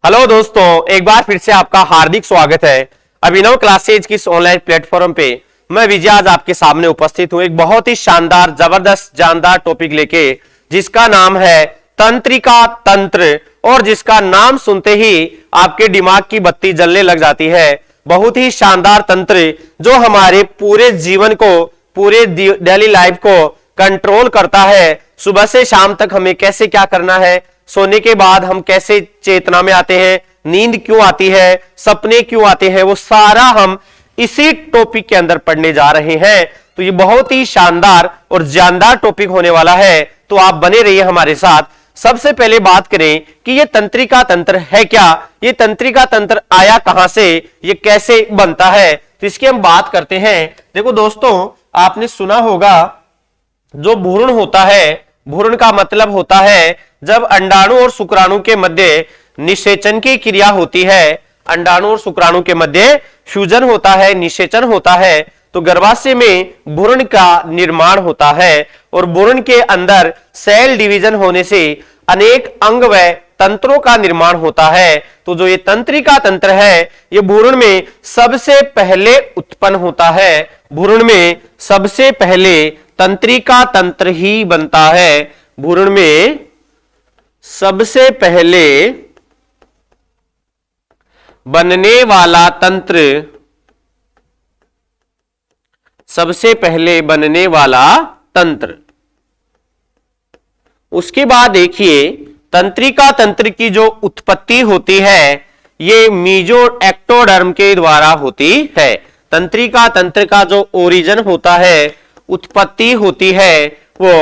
Hello दोस्तों, एक बार फिर से आपका हार्दिक स्वागत है अभिनव क्लासेज की इस ऑनलाइन प्लेटफॉर्म पे। मैं विजय आज आपके सामने उपस्थित हूं एक बहुत ही शानदार, जबरदस्त, जानदार टॉपिक लेके, जिसका नाम है तंत्रिका तंत्र, और जिसका नाम सुनते ही आपके दिमाग की बत्ती जलने लग जाती है। बहुत ही शानदार तंत्र जो हमारे पूरे जीवन को, पूरे डेली लाइफ को कंट्रोल करता है। सुबह से शाम तक हमें कैसे क्या करना है, सोने के बाद हम कैसे चेतना में आते हैं, नींद क्यों आती है, सपने क्यों आते हैं, वो सारा हम इसी टॉपिक के अंदर पढ़ने जा रहे हैं। तो ये बहुत ही शानदार और जानदार टॉपिक होने वाला है, तो आप बने रहिए हमारे साथ। सबसे पहले बात करें कि ये तंत्रिका तंत्र है क्या, ये तंत्रिका तंत्र आया कहां से, ये कैसे बनता है, तो इसकी हम बात करते हैं। देखो दोस्तों, आपने सुना होगा जो भ्रूण होता है, भ्रूण का मतलब होता है जब अंडाणु और शुक्राणु के मध्य निषेचन की क्रिया होती है। अंडाणु और शुक्राणु के मध्य फ्यूजन होता है, निषेचन होता है, तो गर्भाशय में भ्रूण का निर्माण होता है। और भ्रूण के अंदर सेल डिवीजन होने से अनेक अंग व तंत्रों का निर्माण होता है। तो जो ये तंत्रिका तंत्र है, ये भ्रूण में सबसे पहले उत्पन्न होता है। भ्रूण में सबसे पहले तंत्रिका तंत्र ही बनता है। भ्रूण में सबसे पहले बनने वाला तंत्र, सबसे पहले बनने वाला तंत्र। उसके बाद देखिए, तंत्रिका तंत्र की जो उत्पत्ति होती है ये मीजो एक्टोडर्म के द्वारा होती है। तंत्रिका तंत्र का जो ओरिजिन होता है, उत्पत्ति होती है, वो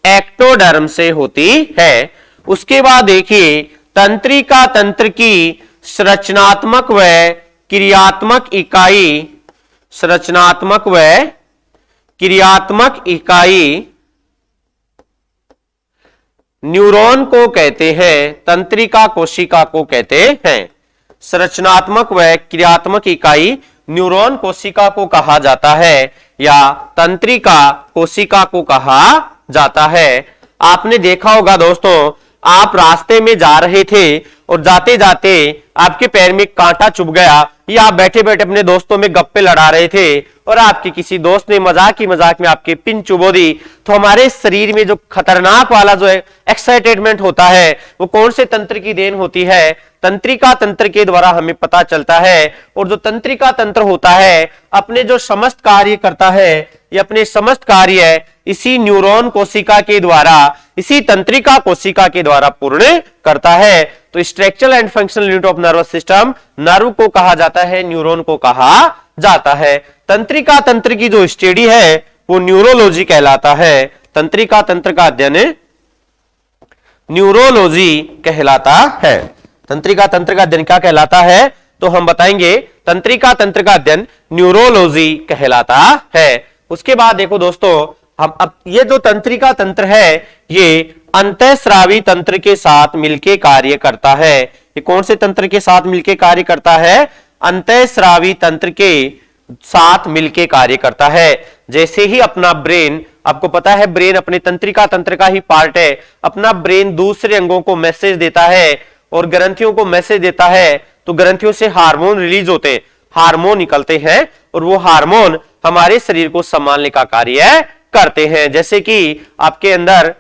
एक्टोडर्म से होती है। उसके बाद देखिए, तंत्रिका तंत्र की संरचनात्मक व क्रियात्मक इकाई, संरचनात्मक व क्रियात्मक इकाई न्यूरॉन को कहते हैं, तंत्रिका कोशिका को कहते हैं। संरचनात्मक व क्रियात्मक इकाई न्यूरॉन कोशिका को कहा जाता है या तंत्रिका कोशिका को कहा जाता है। आपने देखा होगा दोस्तों, आप रास्ते में जा रहे थे और जाते जाते आपके पैर में कांटा चुभ गया, या आप बैठे बैठे अपने दोस्तों में गप्पे लड़ा रहे थे और आपके किसी दोस्त ने मजाक ही मजाक में आपके पिन चुभो दी, तो हमारे शरीर में जो खतरनाक वाला जो एक्साइटेडमेंट होता है, वो कौन से तंत्र की देन होती है? तंत्रिका तंत्र के द्वारा हमें पता चलता है। और जो तंत्रिका तंत्र होता है, अपने जो समस्त कार्य करता है, ये अपने समस्त कार्य इसी न्यूरॉन कोशिका के द्वारा, इसी तंत्रिका कोशिका के द्वारा पूर्ण करता है। तो structural and functional unit of nervous system, nerve को कहा जाता है, न्यूरॉन को कहा जाता है। तंत्रिका तंत्र की जो स्टडी है वो न्यूरोलॉजी कहलाता है। तंत्रिका तंत्र का अध्ययन न्यूरोलॉजी कहलाता है। तंत्रिका तंत्र का अध्ययन क्या कहलाता है? तो हम बताएंगे, तंत्रिका तंत्र का अध्ययन न्यूरोलॉजी कहलाता है। उसके बाद देखो दोस्तों, हम अब ये जो तंत्रिका तंत्र है, ये अंतःस्रावी तंत्र के साथ मिलके कार्य करता है। ये कौन से तंत्र के साथ मिलके कार्य करता है? अंतःस्रावी तंत्र के साथ मिलके कार्य करता है। जैसे ही अपना ब्रेन, आपको पता है ब्रेन अपने तंत्रिका तंत्र का ही पार्ट है, अपना ब्रेन दूसरे अंगों को मैसेज देता है और ग्रंथियों को मैसेज देता है, तो ग्रंथियों से हार्मोन रिलीज होते हैं, हार्मोन निकलते हैं, और वो हार्मोन हमारे शरीर को संभालने का कार्य करते हैं। जैसे कि आपके अंदर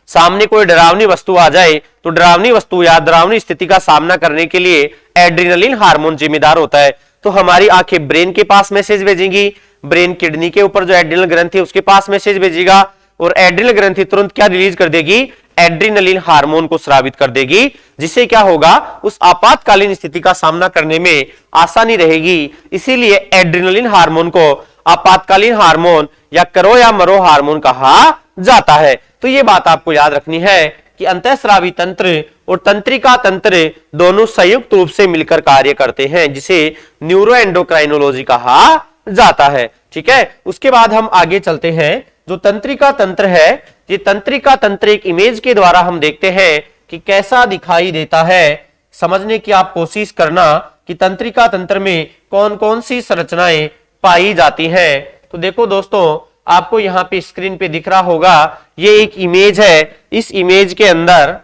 सामने कोई डरावनी वस्तु आ जाए, तो डरावनी वस्तु या डरावनी स्थिति का सामना करने के लिए एड्रेनलिन हार्मोन जिम्मेदार होता है। तो हमारी आंखें ब्रेन के पास मैसेज भेजेंगी, ब्रेन किडनी के ऊपर जो एड्रेनल ग्रंथि है उसके पास मैसेज भेजेगा, और एड्रेनल ग्रंथि तुरंत क्या रिलीज कर देगी? एड्रेनलिन हार्मोन को स्रावित कर देगी, जिससे क्या होगा? उस आपातकालीन स्थिति का सामना करने में आसानी रहेगी। इसीलिए एड्रेनलिन हार्मोन को आपातकालीन हार्मोन या करो या मरो हार्मोन कहा जाता है। तो ये बात आपको याद रखनी है कि अंतःस्रावी तंत्र और तंत्रिका तंत्र दोनों संयुक्त रूप से मिलकर कार्य करते हैं, जिसे न्यूरोएंडोक्राइनोलॉजी कहा जाता है। ठीक है, उसके बाद हम आगे चलते हैं। जो तंत्रिका तंत्र है, ये तंत्रिका तंत्र एक इमेज के द्वारा हम देखते हैं कि कैसा दिखाई देता है। समझने की आप कोशिश करना कि तंत्रिका तंत्र में कौन कौन सी संरचनाएं पाई जाती हैं। तो देखो दोस्तों, आपको यहां पे स्क्रीन पे दिख रहा होगा, ये एक इमेज है। इस इमेज के अंदर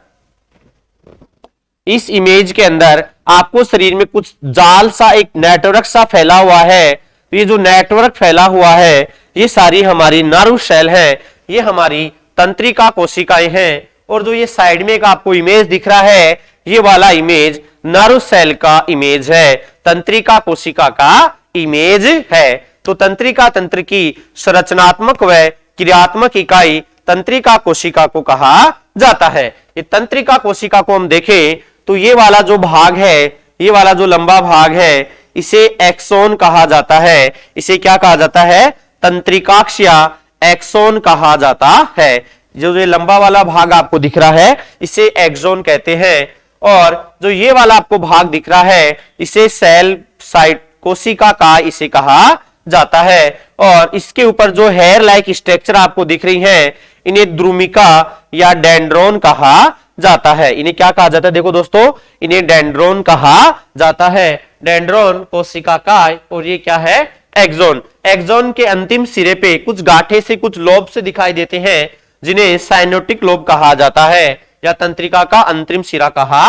इस इमेज के अंदर आपको शरीर में कुछ जाल सा, एक नेटवर्क सा फैला हुआ है। तो ये जो नेटवर्क फैला हुआ है ये सारी हमारी नर्व सेल है, ये हमारी तंत्रिका कोशिकाएं हैं। और जो ये साइड में एक आपको इमेज दिख रहा है ये वाला इमेज नर्व सेल का इमेज है, तंत्रिका कोशिका का इमेज है। तो तंत्रिका तंत्र की संरचनात्मक व क्रियात्मक इकाई तंत्रिका कोशिका को कहा जाता है। ये तंत्रिका कोशिका को हम देखें तो ये वाला जो भाग है, ये वाला जो लंबा भाग है इसे एक्सोन कहा जाता है। इसे क्या कहा जाता है? तंत्रिकाक्ष या एक्सोन कहा जाता है। जो ये लंबा वाला भाग आपको दिख रहा है इसे एक्सोन कहते हैं। और जो ये वाला आपको भाग दिख रहा है इसे सेल साइट कोशिका का इसे कहा जाता है। और इसके ऊपर जो हेयर लाइक स्ट्रक्चर आपको दिख रही है इन्हें द्रुमिका या डेंड्रोन कहा जाता है। इन्हें क्या कहा जाता है? देखो दोस्तों, इन्हें डेंड्रोन कहा जाता है। डेंड्रोन कोशिका का, और ये क्या है? एक्सोन। एक्सोन के अंतिम सिरे पे कुछ गांठे से, कुछ लोब से दिखाई देते हैं जिन्हें साइनोटिक लोब कहा जाता है या तंत्रिका का अंतिम सिरा कहा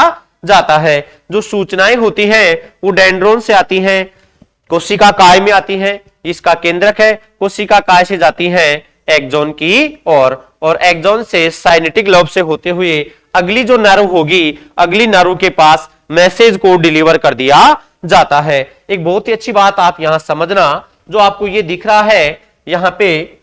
जाता है। जो सूचनाएं होती हैं वो डेंड्रोन से आती हैं, कोशिका काय में आती हैं, इसका केंद्रक है, कोशिका काय से जाती हैं एक्सोन की और एक्सोन से साइनेटिक लोब से होते हुए अगली जो नर्व होगी, अगली नर्व के पास मैसेज को डिलीवर कर दिया जाता है। एक बहुत ही अच्छी बात आप यहां समझना, जो आपको ये दिख रहा है यहां पे,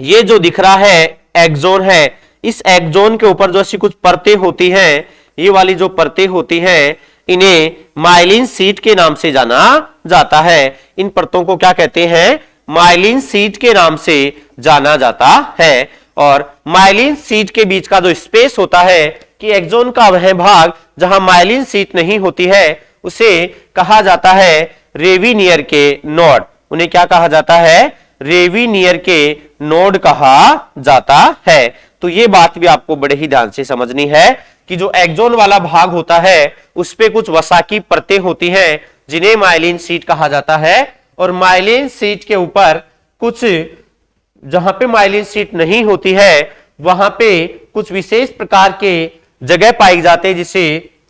ये जो दिख रहा है एक्सोन है, इस एक्सोन के ऊपर जो ऐसी कुछ परतें होती हैं, ये वाली जो परतें होती हैं इन्हें माइलिन शीट के नाम से जाना जाता है। इन परतों को क्या कहते हैं? माइलिन शीट के नाम से जाना जाता है। और माइलिन शीट के बीच का जो स्पेस होता है कि एक्सोन का वह भाग जहां माइलिन शीट नहीं होती है उसे कहा जाता है रेविनियर के नोड। उन्हें क्या कहा जाता है? रेविनियर के नोड कहा जाता है। तो ये बात भी आपको बड़े ही ध्यान से समझनी है कि जो एक्सोन वाला भाग होता है उस पे कुछ वसा की परतें होती हैं जिन्हें माइलिन शीट कहा जाता है। और माइलिन शीट के ऊपर कुछ, जहां पे माइलिन शीट नहीं होती है वहां पे कुछ विशेष प्रकार के जगह पाई जाते हैं जिसे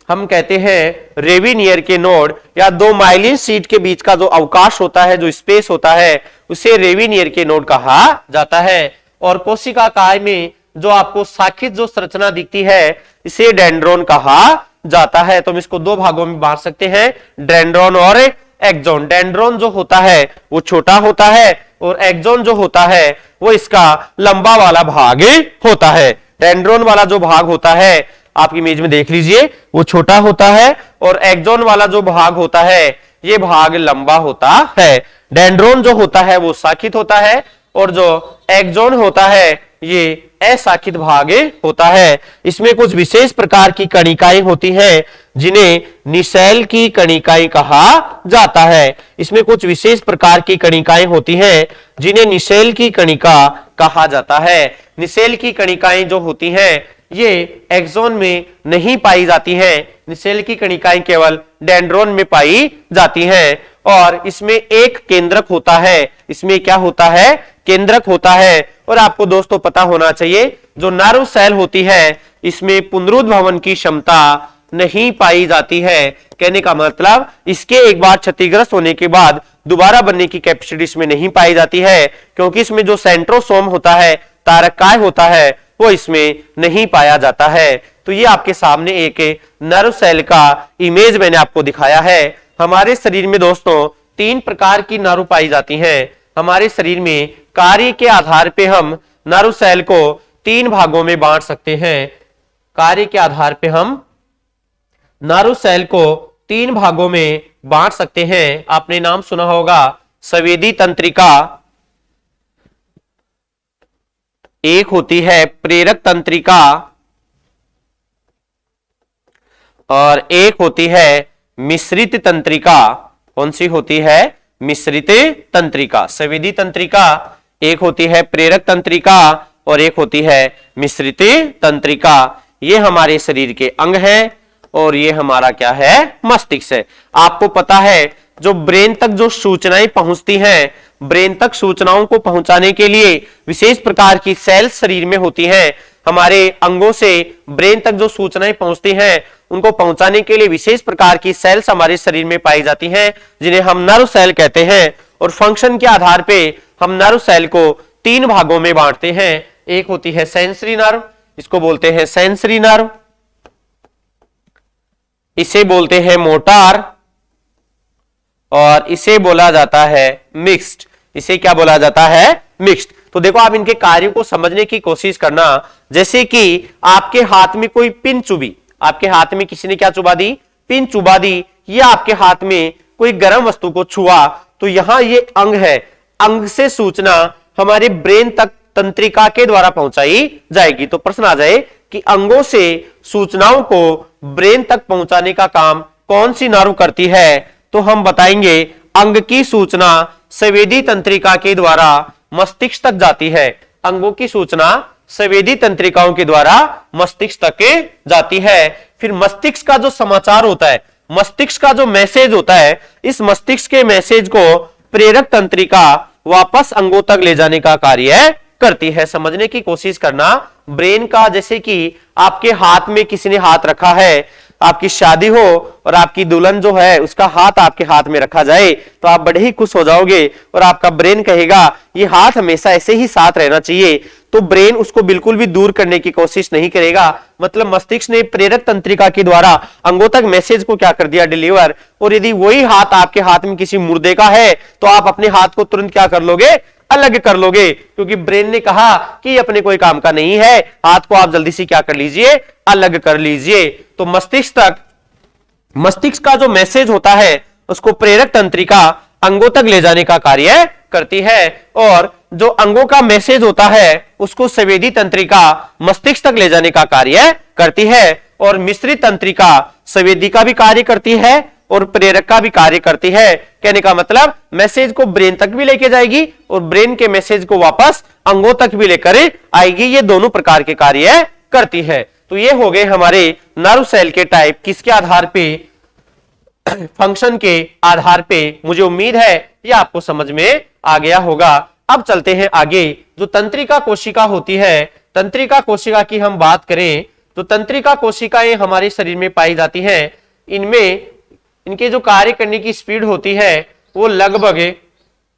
हम कहते हैं रेविनियर के नोड, या दो माइलिन शीट के बीच का जो अवकाश होता है, जो स्पेस होता है उसे रेविनियर के नोड कहा जाता है। और कोशिका काय में जो आपको शाखित जो संरचना दिखती है इसे डेंड्रोन कहा जाता है। तो हम इसको दो भागों में बांट सकते हैं, डेंड्रोन और एक्सोन। डेंड्रोन जो होता है वो छोटा होता है और एक्सोन जो होता है वो इसका लंबा वाला भाग होता है। डेंड्रोन वाला जो भाग होता है आप इमेज में देख लीजिए वो छोटा होता है और एक्सोन वाला जो भाग होता है ये भाग लंबा होता है। डेंड्रोन जो होता है वो शाखित होता है और जो एक्सोन होता है ये अशाखित भाग होता है। इसमें कुछ विशेष प्रकार की कणिकाएं होती हैं जिन्हें निसेल की कणिकाएं कहा जाता है। इसमें कुछ विशेष प्रकार की कणिकाएं होती हैं जिन्हें निसेल की कणिका कहा जाता है। निसेल की कणिकाएं जो होती हैं ये एक्सोन में नहीं पाई जाती हैं, निसेल की कणिकाएं केवल डेंड्रोन में पाई जाती हैं। और इसमें एक केंद्रक होता है, इसमें क्या होता है? केंद्रक होता है। और आपको दोस्तों पता होना चाहिए जो नर्व सेल होती है इसमें पुनरुद्भवन की क्षमता नहीं पाई जाती है। कहने का मतलब इसके एक बार क्षतिग्रस्त होने के बाद दोबारा बनने की कैपेसिटी इसमें नहीं पाई जाती है, क्योंकि इसमें जो सेंट्रोसोम होता है, तारक काय होता है, वो इसमें नहीं पाया जाता है। तो ये आपके सामने एक नर्व सेल का इमेज मैंने आपको दिखाया है। हमारे शरीर में दोस्तों 3 प्रकार की नर्व पाई जाती हैं। हमारे शरीर में कार्य के आधार पे हम नर्व सेल को 3 भागों में बांट सकते हैं। कार्य के आधार पे हम नर्व सेल को 3 भागों में बांट सकते हैं। आपने नाम सुना होगा संवेदी तंत्रिका, एक होती है प्रेरक तंत्रिका और एक होती है मिश्रित तंत्रिका। कौन सी होती है? मिश्रित तंत्रिका। संवेदी तंत्रिका एक होती है प्रेरक तंत्रिका और एक होती है मिश्रित तंत्रिका। ये हमारे शरीर के अंग हैं और ये हमारा क्या है? मस्तिष्क है। आपको पता है जो ब्रेन तक जो सूचनाएं पहुंचती हैं, ब्रेन तक सूचनाओं को पहुंचाने के लिए विशेष प्रकार की सेल्स शरीर में होती हैं। हमारे अंगों से ब्रेन तक जो सूचनाएं पहुंचती हैं उनको पहुंचाने के लिए विशेष प्रकार की सेल्स हमारे शरीर में पाई जाती हैं, जिन्हें हम नर्व सेल कहते हैं। और फंक्शन के आधार पे हम नर्व सेल को 3 भागों में बांटते हैं। एक होती है सेंसरी नर्व, इसको बोलते हैं सेंसरी नर्व, इसे बोलते हैं मोटार, और इसे बोला जाता है मिक्स्ड। इसे क्या बोला जाता है? मिक्स्ड। तो देखो आप इनके कार्यों को समझने की कोशिश करना। जैसे कि आपके हाथ में कोई पिन चुभी, आपके हाथ में किसी ने क्या चुबा दी? पिन चुबा दी, या आपके हाथ में कोई गर्म वस्तु को छुआ, तो यहां ये अंग है, अंग से सूचना हमारे ब्रेन तक तंत्रिका के द्वारा पहुंचाई जाएगी। तो प्रश्न आ जाए कि अंगों से सूचनाओं को ब्रेन तक पहुंचाने का काम कौन सी नर्व करती है? तो हम बताएंगे अंग की सूचना संवेदी तंत्रिका के द्वारा मस्तिष्क तक जाती है। अंगों की सूचना संवेदी तंत्रिकाओं के द्वारा मस्तिष्क तक जाती है। फिर मस्तिष्क का जो समाचार होता है, मस्तिष्क का जो मैसेज होता है, इस मस्तिष्क के मैसेज को प्रेरक तंत्रिका वापस अंगों तक ले जाने का कार्य करती है। समझने की कोशिश करना। ब्रेन का, जैसे कि आपके हाथ में किसी ने हाथ रखा है, आपकी शादी हो और आपकी दुल्हन जो है उसका हाथ आपके हाथ में रखा जाए, तो आप बड़े ही खुश हो जाओगे और आपका ब्रेन कहेगा ये हाथ हमेशा ऐसे ही साथ रहना चाहिए। तो ब्रेन उसको बिल्कुल भी दूर करने की कोशिश नहीं करेगा। मतलब मस्तिष्क ने प्रेरक तंत्रिका के द्वारा अंगों तक मैसेज को क्या कर दिया? डिलीवर। और यदि वही हाथ आपके हाथ में किसी मुर्दे का है, तो आप अपने हाथ को तुरंत क्या कर लोगे? अलग कर लोगे, क्योंकि ब्रेन ने कहा कि अपने कोई काम का नहीं है, हाथ को आप जल्दी से क्या कर लीजिए? अलग कर लीजिए। तो मस्तिष्क तक, मस्तिष्क का जो मैसेज होता है उसको प्रेरक तंत्रिका अंगों तक ले जाने का कार्य करती है, और जो अंगों का मैसेज होता है उसको संवेदी तंत्रिका मस्तिष्क तक ले जाने का कार्य करती है। और मिश्रित तंत्रिका संवेदी का भी कार्य करती है और प्रेरक का भी कार्य करती है। कहने का मतलब मैसेज को ब्रेन तक भी लेके जाएगी और ब्रेन के मैसेज को वापस अंगों तक भी लेकर आएगी। ये दोनों प्रकार के कार्य करती है। तो ये हो गए हमारे नर्व सेल के टाइप, किसके आधार पे? फंक्शन के आधार पे। मुझे उम्मीद है ये आपको समझ में आ गया होगा। अब चलते हैं आगे। जो तंत्रिका कोशिका होती है, तंत्रिका कोशिका की हम बात करें तो तंत्रिका कोशिकाएं हमारे शरीर में पाई जाती हैं। इनमें इनके जो कार्य करने की स्पीड होती है वो लगभग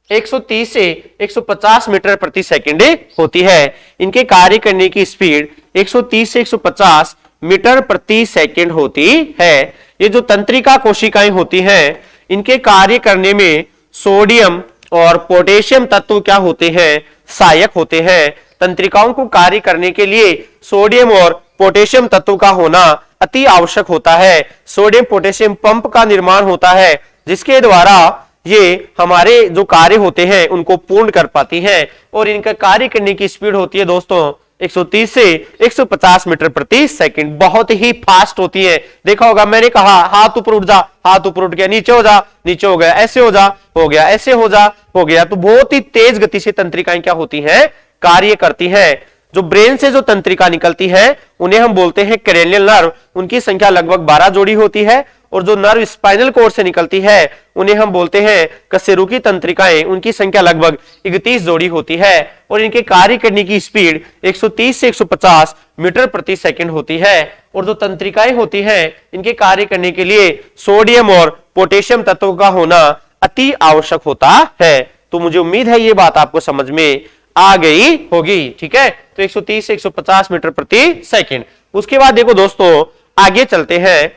130 से 150 मीटर प्रति सेकंड होती है। इनके कार्य करने की स्पीड 130 से 150 मीटर प्रति सेकंड होती है। ये जो तंत्रिका कोशिकाएं होती हैं, इनके कार्य करने में सोडियम और पोटेशियम तत्व क्या होते हैं? सहायक होते हैं। तंत्रिकाओं को कार्य करने के लिए सोडियम और पोटेशियम तत्व का होना अति आवश्यक होता है। सोडियम पोटेशियम पंप का निर्माण होता है, जिसके द्वारा ये हमारे जो कार्य होते हैं उनको पूर्ण कर पाती हैं। और इनका कार्य करने की स्पीड होती है दोस्तों 130 से 150 मीटर प्रति सेकंड। बहुत ही फास्ट होती है। देखा होगा, मैंने कहा हाथ ऊपर उठ जा, हाथ ऊपर उठ गया, नीचे हो जा, नीचे हो गया, ऐसे हो जा, हो गया, ऐसे हो जा, हो गया। तो बहुत ही तेज गति से तंत्रिकाएं क्या होती हैं? कार्य करती हैं। जो ब्रेन से जो तंत्रिका निकलती है उन्हें हम बोलते हैं क्रेनियल नर्व। उनकी संख्या लगभग 12 जोड़ी होती है। और जो नर्व स्पाइनल कोर्ड से निकलती है उन्हें हम बोलते हैं कशेरुकी तंत्रिकाएं। उनकी संख्या लगभग 31 जोड़ी होती है। और इनके कार्य करने की स्पीड 130 से 150 मीटर प्रति सेकंड होती है। और जो तंत्रिकाएं होती हैं इनके कार्य करने के लिए सोडियम और पोटेशियम तत्वों का होना अति आवश्यक होता है। तो मुझे उम्मीद है ये बात आपको समझ में आ गई होगी। ठीक है, तो 130 से 150 मीटर प्रति सेकंड। उसके बाद देखो दोस्तों, आगे चलते हैं।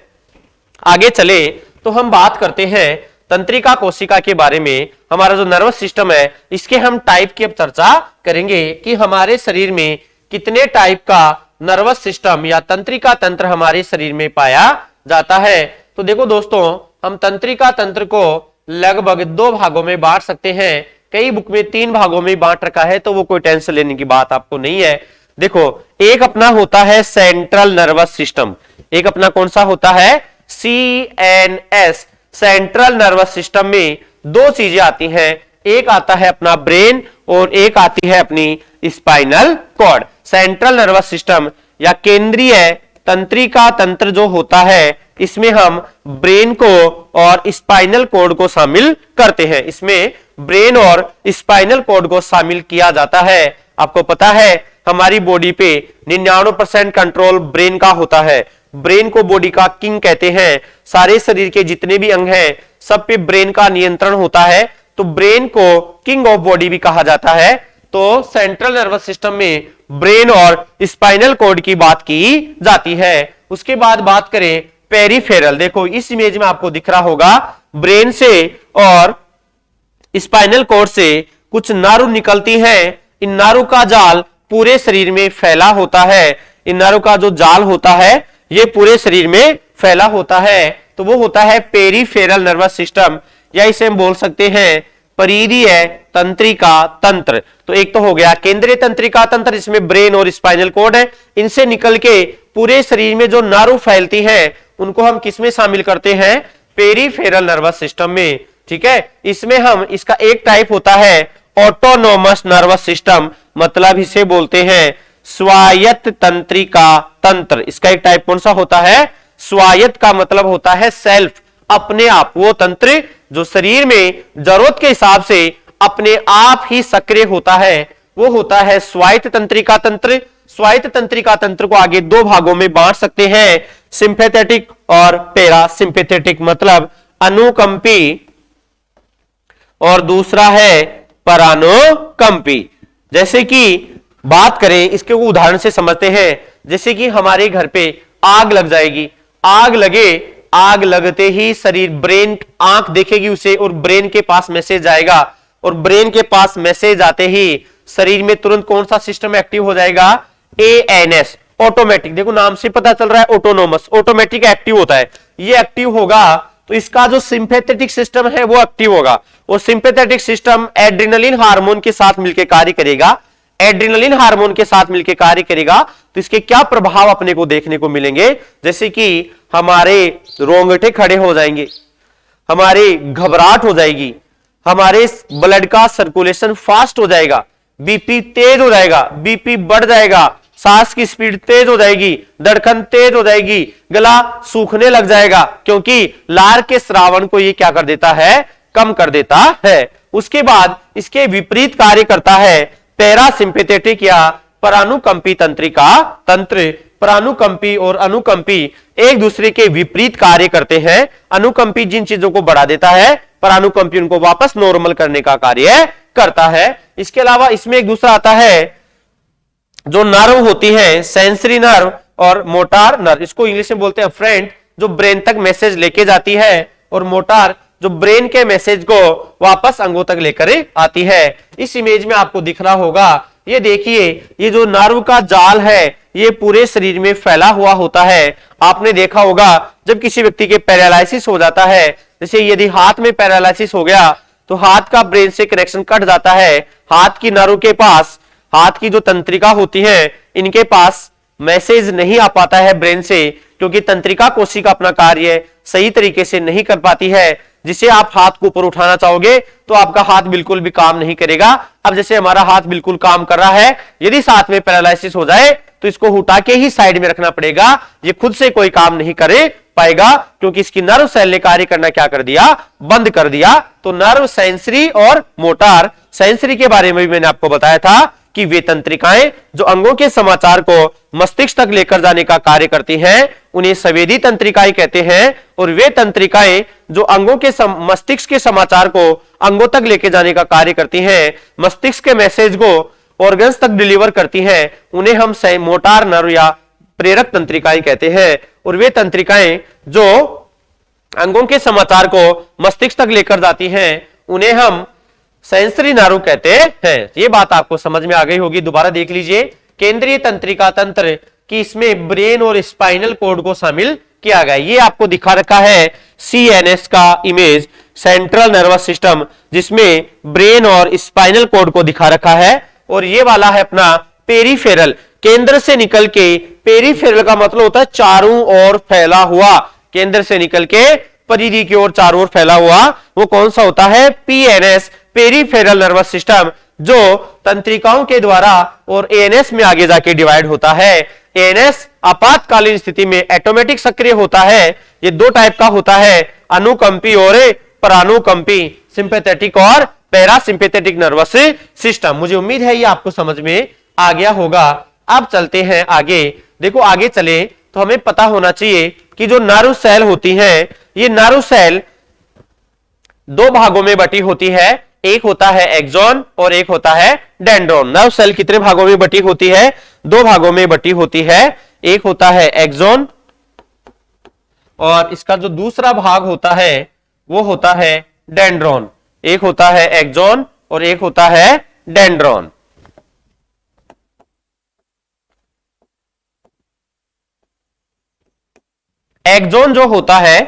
आगे चले तो हम बात करते हैं तंत्रिका कोशिका के बारे में। हमारा जो नर्वस सिस्टम है इसके हम टाइप की अब चर्चा करेंगे कि हमारे शरीर में कितने टाइप का नर्वस सिस्टम या तंत्रिका तंत्र हमारे शरीर में पाया जाता है। तो देखो दोस्तों, हम तंत्रिका तंत्र को लगभग 2 भागों में बांट सकते हैं। कई बुक में 3 भागों में बांट रखा है, तो वो कोई टेंशन लेने की बात आपको नहीं है। देखो, एक अपना होता है सेंट्रल नर्वस सिस्टम। एक अपना कौन सा होता है? CNS। सेंट्रल नर्वस सिस्टम में 2 चीजें आती हैं। एक आता है अपना ब्रेन और एक आती है अपनी spinal cord. Central nervous system या केंद्रीय तंत्रिका तंत्र जो होता है, इसमें हम ब्रेन को और स्पाइनल कॉर्ड को शामिल करते हैं। इसमें ब्रेन और स्पाइनल कॉर्ड को शामिल किया जाता है। आपको पता है हमारी बॉडी पे 99% कंट्रोल ब्रेन का होता है ब्रेन को बॉडी का किंग कहते हैं। सारे शरीर के जितने भी अंग हैं सब पे ब्रेन का नियंत्रण होता है, तो ब्रेन को किंग ऑफ बॉडी भी कहा जाता है। तो सेंट्रल नर्वस सिस्टम में ब्रेन और स्पाइनल कॉर्ड की बात की जाती है। उसके बाद बात करें पेरिफेरल, देखो इस इमेज में आपको दिख रहा होगा ब्रेन से और स्पाइनल कॉर्ड से कुछ नारु निकलती हैं। इन नारु का जाल पूरे शरीर में फैला होता है। इन नारु का जो जाल होता है ये पूरे शरीर में फैला होता है, तो वो होता है पेरिफेरल नर्वस सिस्टम, या इसे हम बोल सकते हैं परिधीय तंत्रिका तंत्र। तो एक तो हो गया केंद्रीय तंत्रिका तंत्र, जिसमें ब्रेन और स्पाइनल कॉर्ड है। इनसे निकल के पूरे शरीर में जो नारु फैलती हैं उनको हम किसमें शामिल करते हैं? पेरिफेरल नर्वस सिस्टम में। ठीक है, इसमें हम इसका एक टाइप होता है ऑटोनोमस नर्वस सिस्टम, मतलब इसे बोलते हैं स्वायत्त तंत्रिका तंत्र। इसका एक टाइप कौन सा होता है? स्वायत्त का मतलब होता है सेल्फ, अपने आप, वो तंत्र जो शरीर में जरूरत के हिसाब से अपने आप ही सक्रिय होता है, वो होता है स्वायत्त तंत्रिका तंत्र। स्वायत्त तंत्रिका तंत्र को आगे दो भागों में बांट सकते हैं, सिंपैथेटिक और पैरासिम्पैथेटिक, मतलब अनुकंपी और दूसरा है परानुकंपी। जैसे कि बात करें, इसके उदाहरण से समझते हैं। जैसे कि हमारे घर पे आग लग जाएगी, आग लगे, आग लगते ही शरीर, ब्रेन, आंख देखेगी उसे और ब्रेन के पास मैसेज आएगा, और ब्रेन के पास मैसेज आते ही शरीर में तुरंत कौन सा सिस्टम एक्टिव हो जाएगा? ANS, automatic. देखो नाम से पता चल रहा है ऑटोनोमस, ऑटोमेटिक एक्टिव होता है। ये एक्टिव होगा तो इसका जो सिंपैथेटिक सिस्टम है वो एक्टिव होगा, और सिंपैथेटिक सिस्टम एड्रेनलिन हार्मोन के साथ मिलकर कार्य करेगा। एड्रेनलिन हार्मोन के साथ मिलकर कार्य करेगा तो इसके क्या प्रभाव अपने को देखने को मिलेंगे? जैसे कि हमारे रोंगटे खड़े हो जाएंगे, हमारी घबराहट हो जाएगी, हमारे ब्लड का सर्कुलेशन फास्ट हो जाएगा, बीपी तेज हो जाएगा, बीपी बढ़ जाएगा, सांस की स्पीड तेज हो जाएगी, धड़कन तेज हो जाएगी, गला सूखने लग जाएगा, क्योंकि लार के श्रावण को ये क्या कर देता है? कम कर देता है। उसके बाद इसके विपरीत कार्य करता है पैरासिम्पैथेटिक या परानुकंपी तंत्रिका तंत्र। परानुकंपी और अनुकंपी एक दूसरे के विपरीत कार्य करते हैं। अनुकंपी जिन चीजों को बढ़ा देता है, परानुकंपी उनको वापस नॉर्मल करने का कार्य करता है। इसके अलावा इसमें एक दूसरा आता है जो नर्व होती है, सेंसरी नर्व और मोटार नर्व। इसको इंग्लिश में बोलते हैं फ्रेंड, जो ब्रेन तक मैसेज लेके जाती है, और मोटार जो ब्रेन के मैसेज को वापस अंगों तक लेकर आती है। इस इमेज में आपको दिख रहा होगा, ये देखिए, ये जो नर्व का जाल है ये पूरे शरीर में फैला हुआ होता है। आपने देखा होगा जब किसी व्यक्ति के पैरालिसिस हो जाता है, जैसे यदि हाथ में पैरालिसिस हो गया तो हाथ का ब्रेन से कनेक्शन कट जाता है। हाथ की नर्व के पास, हाथ की जो तंत्रिका होती है, इनके पास मैसेज नहीं आ पाता है ब्रेन से, क्योंकि तंत्रिका कोशिका अपना कार्य सही तरीके से नहीं कर पाती है। जिसे आप हाथ को ऊपर उठाना चाहोगे तो आपका हाथ बिल्कुल भी काम नहीं करेगा। अब जैसे हमारा हाथ बिल्कुल काम कर रहा है, यदि साथ में पैरालिसिस हो जाए तो इसको उठा के ही साइड में रखना पड़ेगा। ये खुद से कोई काम नहीं करे पाएगा, क्योंकि इसकी नर्व सेल ने कार्य करना क्या कर दिया? बंद कर दिया। तो नर्व सेंसरी और मोटार। सेंसरी के बारे में भी मैंने आपको बताया था कि वे तंत्रिकाएं जो अंगों के समाचार को मस्तिष्क तक लेकर जाने का कार्य करती हैं, उन्हें संवेदी तंत्रिकाएं कहते हैं। और वे तंत्रिकाएं जो अंगों के मस्तिष्क के समाचार को अंगों तक लेकर जाने का कार्य करती हैं, मस्तिष्क के मैसेज को ऑर्गन्स तक डिलीवर करती हैं, उन्हें हम मोटार नर्व या प्रेरक तंत्रिकाएं कहते हैं। और वे तंत्रिकाएं जो अंगों के समाचार को मस्तिष्क तक लेकर जाती हैं, उन्हें हम सेंसरी नर्व कहते हैं। ये बात आपको समझ में आ गई होगी। दोबारा देख लीजिए, केंद्रीय तंत्रिका तंत्र कि इसमें ब्रेन और स्पाइनल कॉर्ड को शामिल किया गया। ये आपको दिखा रखा है सीएनएस का इमेज, सेंट्रल नर्वस सिस्टम, जिसमें ब्रेन और स्पाइनल कॉर्ड को दिखा रखा है। और ये वाला है अपना पेरिफेरल, केंद्र से निकल के, पेरिफेरल का मतलब होता है चारों ओर फैला हुआ, केंद्र से निकल के परिधि की ओर चारों ओर फैला हुआ। वो कौन सा होता है? पीएनएस, पेरिफेरल नर्वस सिस्टम, जो तंत्रिकाओं के द्वारा और एएनएस में आगे जाके डिवाइड होता है। एएनएस आपातकालीन स्थिति में ऑटोमेटिक सक्रिय होता है। ये दो टाइप का होता है, अनुकंपी और परानुकंपी, सिंपैथेटिक और पैरासिम्पैथेटिक नर्वस सिस्टम। मुझे उम्मीद है ये आपको समझ में आ गया होगा। अब चलते हैं आगे। देखो आगे चले तो तो हमें पता होना चाहिए कि जो नर्व सेल होती है, ये नर्व सेल दो भागों में बटी होती है, एक होता है एक्सॉन और एक होता है डेंड्रॉन। नर्व सेल कितने भागों में बटी होती है? दो भागों में बटी होती है, एक होता है एक्सॉन और इसका जो दूसरा भाग होता है वो होता है डेंड्रॉन। एक होता है एक्सॉन और एक होता है डेंड्रॉन। एक्सॉन जो होता है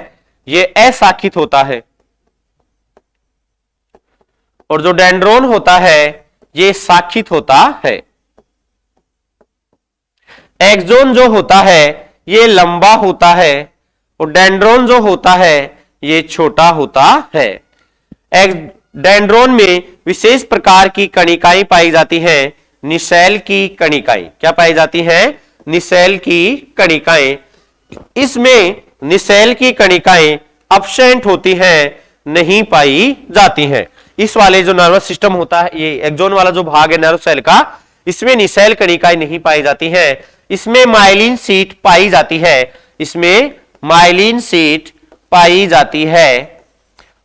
ये अशाखित होता है और जो डेंड्रॉन होता है ये शाखित होता है। एक्सॉन जो होता है ये लंबा होता है और डेंड्रॉन जो होता है ये छोटा होता है। डेंड्रॉन में विशेष प्रकार की कणिकाएं पाई जाती हैं, निसेल की कणिकाएं। क्या पाई जाती हैं? निसेल की कणिकाएं। इसमें निसेल की कणिकाएं अब्सेंट होती हैं, नहीं पाई जाती हैं। इस वाले जो नर्वस सिस्टम होता है, ये एक्सॉन वाला जो भाग है नर्व सेल का, इसमें निसेल कणिकाएं नहीं पाई जाती हैं। इसमें माइलिन शीट पाई जाती है, इसमें माइलिन शीट पाई जाती है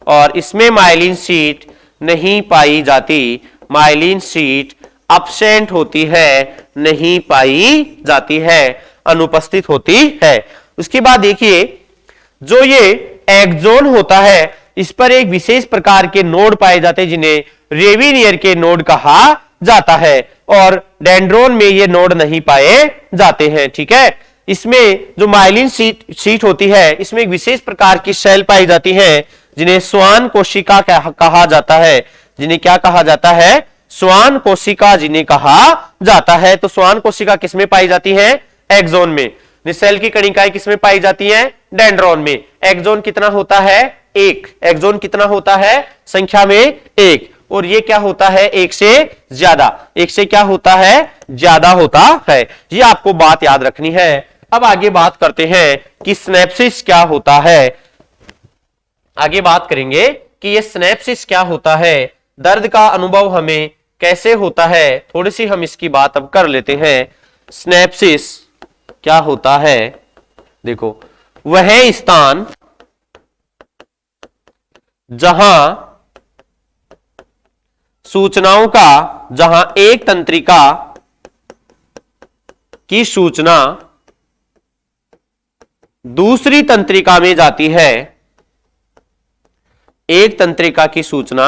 और इसमें माइलिन शीट नहीं पाई जाती। माइलिन शीट अब्सेंट होती है, नहीं पाई जाती है, अनुपस्थित होती है। उसके बाद देखिए, जो ये एक्सॉन होता है इस पर एक विशेष प्रकार के नोड पाए जाते हैं जिन्हें रेविनियर के नोड कहा जाता है और डेंड्रॉन में ये नोड नहीं पाए जाते हैं। ठीक है, इसमें जो माइलिन शीट होती है इसमें एक विशेष प्रकार की सेल पाई जाती है जिन्हें स्वान कोशिका कहा जाता है। जिन्हें क्या कहा जाता है? स्वान कोशिका जिन्हें कहा जाता है। तो स्वान कोशिका किसमें पाई जाती है? एक्सॉन में। निसेल की कणिकाएं किसमें पाई जाती हैं? डेंड्रॉन में। एक्सॉन कितना होता है? एक। एक्सॉन कितना होता है? संख्या में एक। और ये क्या होता है? एक से ज्यादा। एक से क्या होता है? ज्यादा होता है। ये आपको बात याद रखनी है। अब आगे बात करते हैं कि सिनेप्सिस क्या होता है। आगे बात करेंगे कि ये सिनेप्सिस क्या होता है, दर्द का अनुभव हमें कैसे होता है। थोड़ी सी हम इसकी बात अब कर लेते हैं। सिनेप्सिस क्या होता है? देखो, वह स्थान जहां सूचनाओं का, जहां एक तंत्रिका की सूचना दूसरी तंत्रिका में जाती है, एक तंत्रिका की सूचना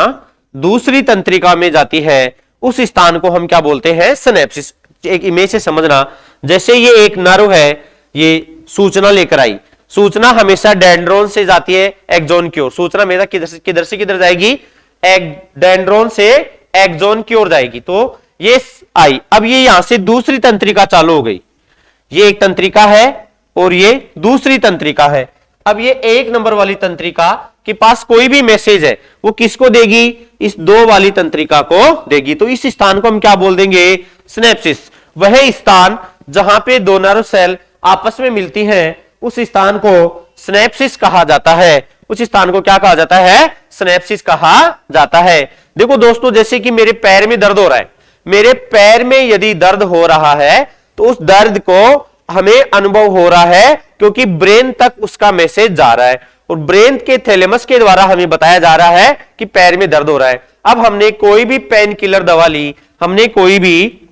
दूसरी तंत्रिका में जाती है, उस स्थान को हम क्या बोलते हैं? सिनेप्सिस। एक इमेज से समझना, जैसे ये एक नर्व है, ये सूचना लेकर आई। सूचना हमेशा डेंड्रॉन से जाती है एक्सॉन की ओर। सूचना हमेशा किधर से किधर जाएगी? डेंड्रॉन से एक्सॉन की ओर जाएगी। तो ये आई, अब ये यहां से दूसरी तंत्रिका चालू हो गई। ये एक तंत्रिका है और ये दूसरी तंत्रिका है। अब ये एक नंबर वाली तंत्रिका के पास कोई भी मैसेज है वो किसको देगी? इस दो वाली तंत्रिका को देगी। तो इस स्थान को हम क्या बोल देंगे? सिनेप्सिस। वह स्थान जहां पे दो नर्व सेल आपस में मिलती हैं, उस स्थान को सिनेप्सिस कहा जाता है। उस स्थान को क्या कहा जाता है? सिनेप्सिस कहा जाता है। देखो दोस्तों, जैसे कि मेरे पैर में दर्द हो रहा है, मेरे पैर में यदि दर्द हो रहा है तो उस दर्द को हमें अनुभव हो रहा है क्योंकि ब्रेन तक उसका मैसेज जा रहा है और ब्रेन के थैलेमस के द्वारा हमें बताया जा रहा है कि पैर में दर्द हो रहा है। अब हमने कोई भी पेन किलर दवा ली, हमने कोई भी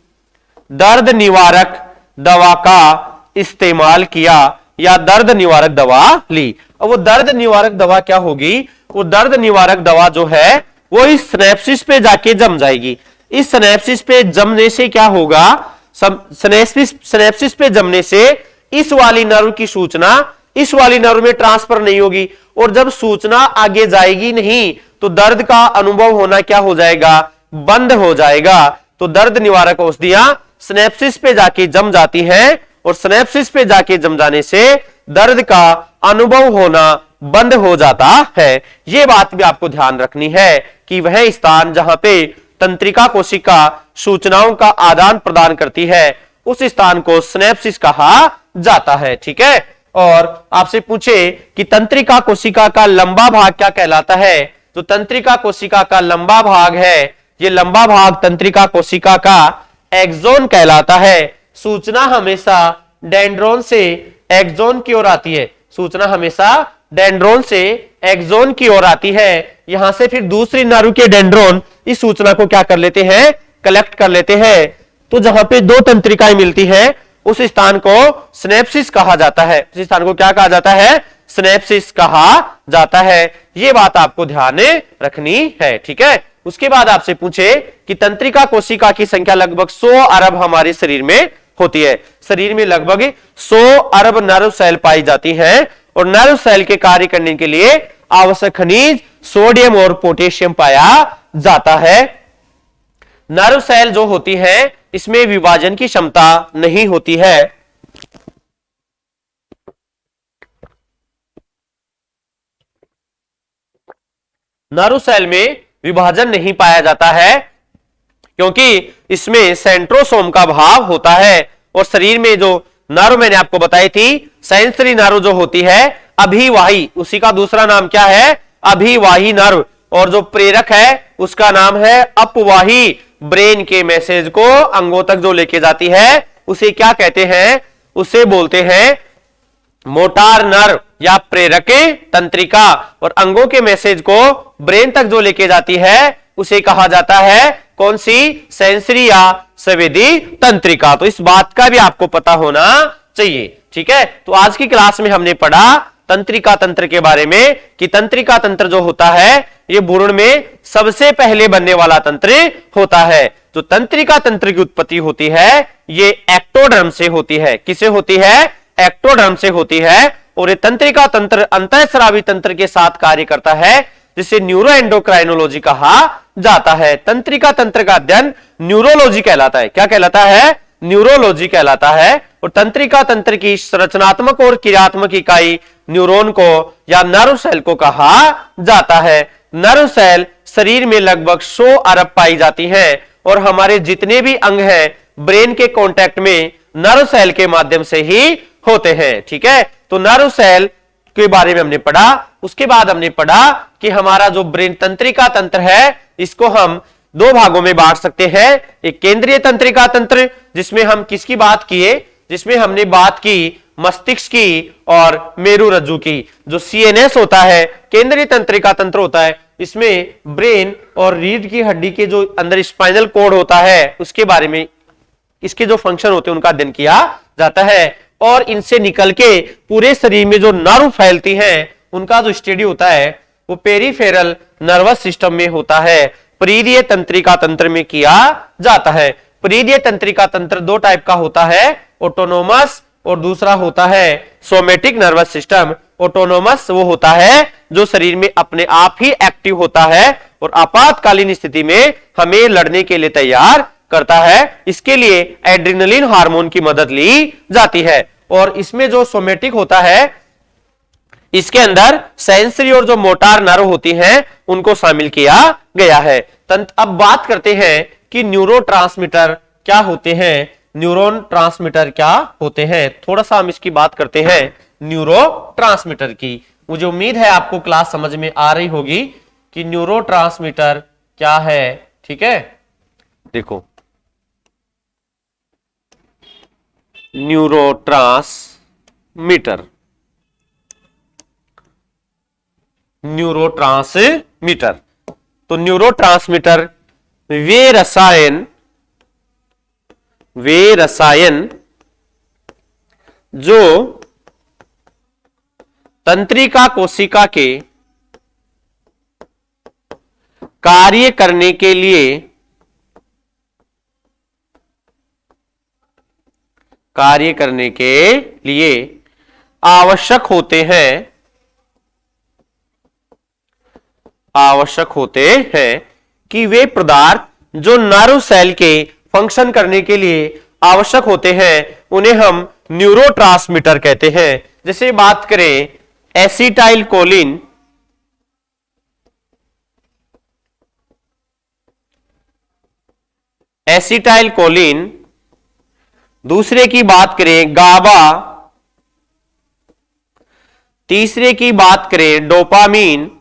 दर्द निवारक दवा का इस्तेमाल किया या दर्द निवारक दवा ली। अब वो दर्द निवारक दवा क्या होगी? वो दर्द निवारक दवा जो है वो इस सिनेप्सिस पे जाके जम जाएगी। इस सिनेप्सिस पे जमने से क्या होगा? सिनेप्सिस पे जमने से इस वाली नर्व की सूचना इस वाली नर्व में ट्रांसफर नहीं होगी और जब सूचना आगे जाएगी नहीं तो दर्द का अनुभव होना क्या हो जाएगा? बंद हो जाएगा। तो दर्द निवारक औषधियां सिनेप्सिस पे जाके जम जाती हैं और सिनेप्सिस पे जाके जम जाने से दर्द का अनुभव होना बंद हो जाता है। यह बात भी आपको ध्यान रखनी है कि वह स्थान जहां पे तंत्रिका कोशिका सूचनाओं का आदान प्रदान करती है, उस स्थान को सिनेप्सिस कहा जाता है। ठीक है, और आपसे पूछे कि तंत्रिका कोशिका का लंबा भाग क्या कहलाता है, तो तंत्रिका कोशिका का लंबा भाग है, ये लंबा भाग तंत्रिका कोशिका का एक्सॉन कहलाता है। सूचना हमेशा डेंड्रॉन से एक्सोन की ओर आती है, सूचना हमेशा डेंड्रोन से एक्सोन की ओर आती है। यहां से फिर दूसरी नारु के डेंड्रोन इस सूचना को क्या कर लेते हैं, कलेक्ट कर लेते हैं। तो जहां पे दो तंत्रिकाएं मिलती है उस स्थान को सिनेप्सिस कहा जाता है। उस स्थान को क्या कहा जाता है, सिनेप्सिस कहा जाता है। यह बात आपको ध्यान में रखनी है, ठीक है। उसके बाद आपसे पूछे कि तंत्रिका कोशिका की संख्या लगभग 100 अरब हमारे शरीर में होती है। शरीर में लगभग 100 अरब नर्व सेल पाई जाती हैं और नर्व सेल के कार्य करने के लिए आवश्यक खनिज सोडियम और पोटेशियम पाया जाता है। नर्व सेल जो होती है इसमें विभाजन की क्षमता नहीं होती है। नर्व सेल में विभाजन नहीं पाया जाता है क्योंकि इसमें सेंट्रोसोम का भाव होता है। और शरीर में जो नर्व मैंने आपको बताई थी, सेंसरी नर्व जो होती है अभिवाही, उसी का दूसरा नाम क्या है, अभिवाही नर्व। और जो प्रेरक है उसका नाम है अपवाही। ब्रेन के मैसेज को अंगों तक जो लेके जाती है उसे क्या कहते हैं, उसे बोलते हैं मोटार नर्व या प्रेरक तंत्रिका। और अंगों के मैसेज को ब्रेन तक जो लेके जाती है उसे कहा जाता है कौन सी, सेंसरी या संवेदी तंत्रिका। तो इस बात का भी आपको पता होना चाहिए, ठीक है। तो आज की क्लास में हमने पढ़ा तंत्रिका तंत्र के बारे में कि तंत्रिका तंत्र जो होता है ये भ्रूण में सबसे पहले बनने वाला तंत्र होता है। जो तंत्रिका तंत्र की उत्पत्ति होती है ये एक्टोडर्म से होती है। किसे होती है, एक्टोडर्म से होती है। और ये तंत्रिका तंत्र अंतःस्रावी तंत्र के साथ कार्य करता है जिसे न्यूरोएंडोक्राइनोलॉजी कहा जाता है। तंत्रिका तंत्र का अध्ययन न्यूरोलॉजी कहलाता है। क्या कहलाता है, न्यूरोलॉजी कहलाता है। और तंत्रिका तंत्र की संरचनात्मक और क्रियात्मक इकाई न्यूरॉन को या नर्व सेल को कहा जाता है। नर्व सेल शरीर में लगभग 100 अरब पाई जाती हैं और हमारे जितने भी अंग हैं ब्रेन के कांटेक्ट में नर्व सेल के माध्यम से ही होते हैं, ठीक है। तो नर्व सेल के बारे में हमने पढ़ा। उसके बाद हमने पढ़ा कि हमारा जो ब्रेन तंत्रिका तंत्र है इसको हम दो भागों में बांट सकते हैं। एक केंद्रीय तंत्रिका तंत्र जिसमें हम किसकी बात किए, जिसमें हमने बात की मस्तिष्क की और मेरुरज्जु की। जो सीएनएस होता है केंद्रीय तंत्रिका तंत्र होता है, इसमें ब्रेन और रीढ़ की हड्डी के जो अंदर स्पाइनल कोड होता है उसके बारे में, इसके जो फंक्शन होते हैं उनका अध्ययन किया जाता है। और इनसे निकल के पूरे शरीर में जो नर्व फैलती हैं उनका जो स्टडी होता है वो पेरिफेरल नर्वस सिस्टम में होता है, परिधीय तंत्रिका तंत्र में किया जाता है। परिधीय तंत्रिका तंत्र दो टाइप का होता है, ऑटोनोमस और दूसरा होता है सोमेटिक नर्वस सिस्टम। ऑटोनोमस वो होता है जो शरीर में अपने आप ही एक्टिव होता है और आपातकालीन स्थिति में हमें लड़ने के लिए तैयार करता है। इसके लिए एड्रेनलिन हार्मोन की मदद ली जाती है। और इसमें जो सोमेटिक होता है इसके अंदर सेंसरी और जो मोटार नर्व होती हैं उनको शामिल किया गया है। अब बात करते हैं कि न्यूरोट्रांसमीटर क्या होते हैं, न्यूरॉन ट्रांसमीटर क्या होते हैं। थोड़ा सा हम इसकी बात करते हैं न्यूरोट्रांसमीटर की। मुझे उम्मीद है आपको क्लास समझ में आ रही होगी कि न्यूरोट्रांसमीटर क्या है, ठीक है। देखो न्यूरोट्रांसमीटर, न्यूरोट्रांसमीटर तो न्यूरोट्रांसमीटर वे रसायन जो तंत्रिका कोशिका के कार्य करने के लिए आवश्यक होते हैं कि वे पदार्थ जो नर्व सेल के फंक्शन करने के लिए आवश्यक होते हैं उन्हें हम न्यूरोट्रांसमीटर कहते हैं। जैसे बात करें एसिटाइल कोलिन, दूसरे की बात करें गाबा, तीसरे की बात करें डोपामीन,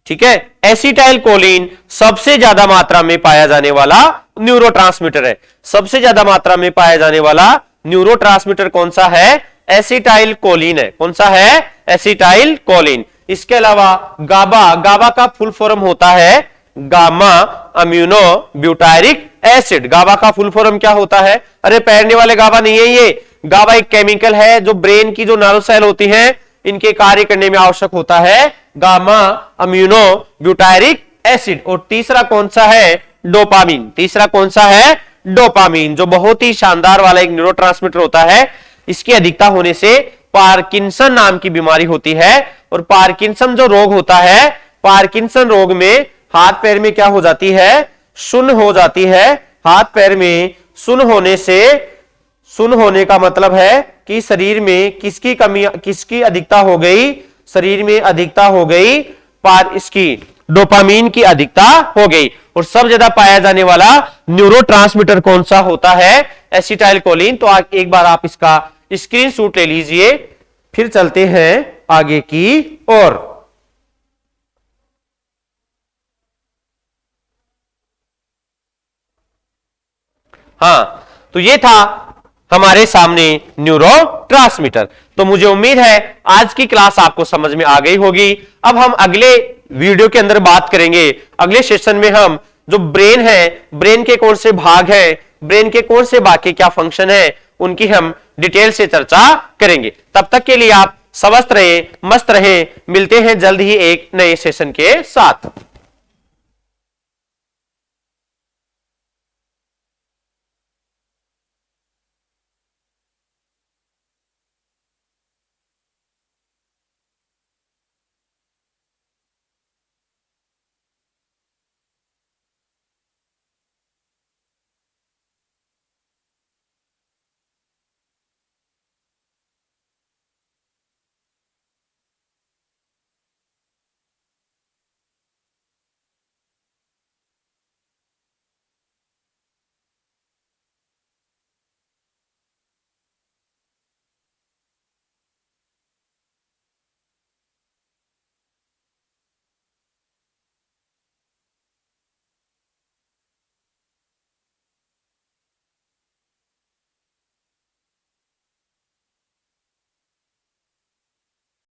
ठीक है। एसिटाइल कोलिन सबसे ज्यादा मात्रा में पाया जाने वाला न्यूरोट्रांसमीटर है। सबसे ज्यादा मात्रा में पाया जाने वाला न्यूरोट्रांसमीटर कौन सा है? एसिटाइल कोलिन है। कौन सा है? Acetyl choline. इसके अलावा गाबा, गाबा का फुल फॉर्म होता है गामा अम्यूनो ब्यूटायरिक एसिड। गाबा का फुल फॉर्म क्या होता है? अरे पैरने वाले गाबा नहीं है ये, गाबा एक केमिकल है जो ब्रेन की जो नर्व सेल होती हैं इनके कार्य करने में आवश्यक होता है, गामा अम्यूनो ब्यूटायरिक एसिड। और तीसरा कौन सा है? डोपामीन। तीसरा कौन सा है? डोपामीन, जो बहुत ही शानदार वाला एक न्यूरोट्रांसमीटर होता है। इसकी अधिकता होने से पार्किंसन नाम की बीमारी होती है। और पार्किंसन जो रोग होता है, पार्किंसन रोग में हाथ पैर में क्या हो जाती है? सुन्न हो जाती है। हाथ पैर में सुन्न होने से, सुन्न होने का मतलब है कि शरीर में किसकी कमी, किसकी अधिकता हो गई? शरीर में अधिकता हो गई इसकी डोपामीन की अधिकता हो गई। और सब ज्यादा पाया जाने वाला न्यूरोट्रांसमीटर कौन सा होता है? Acetyl choline. तो एक बार आप इसका स्क्रीनशॉट ले लीजिए, फिर चलते हैं आगे की ओर। हाँ, तो ये था हमारे सामने न्यूरोट्रांसमीटर। तो मुझे उम्मीद है आज की क्लास आपको समझ में आ गई होगी। अब हम अगले वीडियो के अंदर बात करेंगे, अगले सेशन में हम जो ब्रेन है, ब्रेन के कौन से भाग है, ब्रेन के कौन से भाग के क्या फंक्शन है, उनकी हम डिटेल से चर्चा करेंगे। तब तक के लिए आप स्वस्थ रहे, मस्त रहे। मिलते हैं जल्द ही एक नए सेशन के साथ।